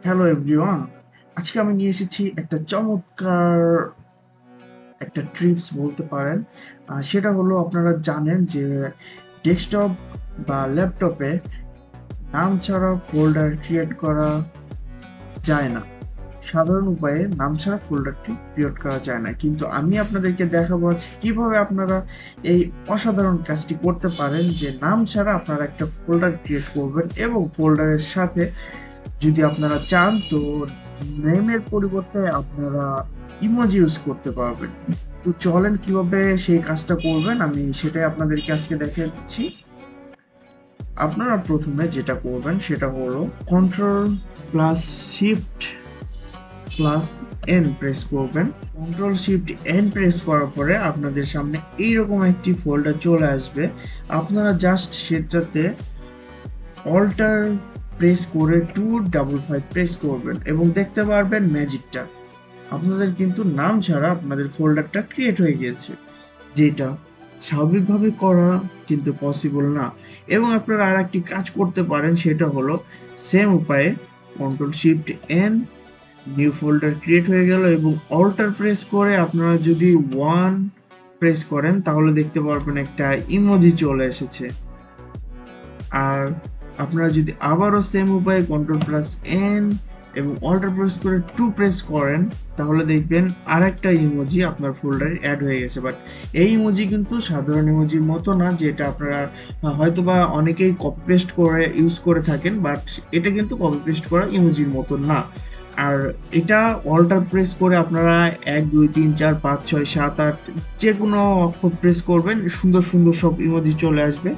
Hello everyone, আজকে আমি নিয়ে এসেছি একটা চমৎকার একটা ট্রিপস বলতে পারেন। সেটা হলো, আপনারা জানেন যে ডেস্কটপ বা ল্যাপটপে নাম ছাড়া ফোল্ডার ক্রিয়েট করা যায় না। সাধারণ উপায়ে নাম ছাড়া ফোল্ডারটি ক্রিয়েট করা যায় না, কিন্তু আমি আপনাদেরকে দেখাবো আজকে কিভাবে আপনারা এই অসাধারণ কাজটি করতে পারেন, যে নাম ছাড়া আপনারা একটা ফোল্ডার ক্রিয়েট করবেন এবং ফোল্ডারের সাথে যদি আপনারা চান তো নেমের পরিবর্তে আপনারা ইমোজি ইউজ করতে পারবেন। তো চলেন কিভাবে সেই কাজটা করবেন আমি সেটাই আপনাদেরকে আজকে দেখিয়ে দিচ্ছি। আপনারা প্রথমে যেটা করবেন সেটা হলো CTRL+SHIFT+n প্রেস করবেন। CTRL+SHIFT+n প্রেস করার পরে আপনাদের সামনে এইরকম একটি ফোল্ডার চলে আসবে। আপনারা জাস্ট সেটাতে অল্টার প্রেস করে 255 প্রেস করবেন এবং দেখতে পারবেন ম্যাজিকটা। আপনাদের কিন্তু নাম ছাড়া আপনাদের ফোল্ডারটা ক্রিয়েট হয়ে গিয়েছে, যেটা স্বাভাবিকভাবে করা কিন্তু পসিবল না। এবং আপনারা আর একটি কাজ করতে পারেন, সেটা হলো সেম উপায়ে CTRL+SHIFT+n নিউ ফোল্ডার ক্রিয়েট হয়ে গেল এবং অল্টার প্রেস করে আপনারা যদি 1 প্রেস করেন তাহলে দেখতে পারবেন একটা ইমোজি চলে এসেছে। আর আপনারা যদি আবারও সেম উপায়ে CTRL+n এবং অল্টার প্রেস করে 2 প্রেস করেন তাহলে দেখবেন আরেকটা ইমোজি আপনার ফোল্ডারে অ্যাড হয়ে গেছে। বাট এই ইমোজি কিন্তু সাধারণ ইমোজির মতো না, যেটা আপনারা হয়তোবা অনেকেই কপি পেস্ট করে ইউজ করে থাকেন, বাট এটা কিন্তু কপি পেস্ট করা ইমোজির মতো না। আর এটা অল্টার প্রেস করে আপনারা 1 2 3 4 5 6 7 8 যে কোনো অক্ষর প্রেস করবেন, সুন্দর সুন্দর সব ইমোজি চলে আসবে।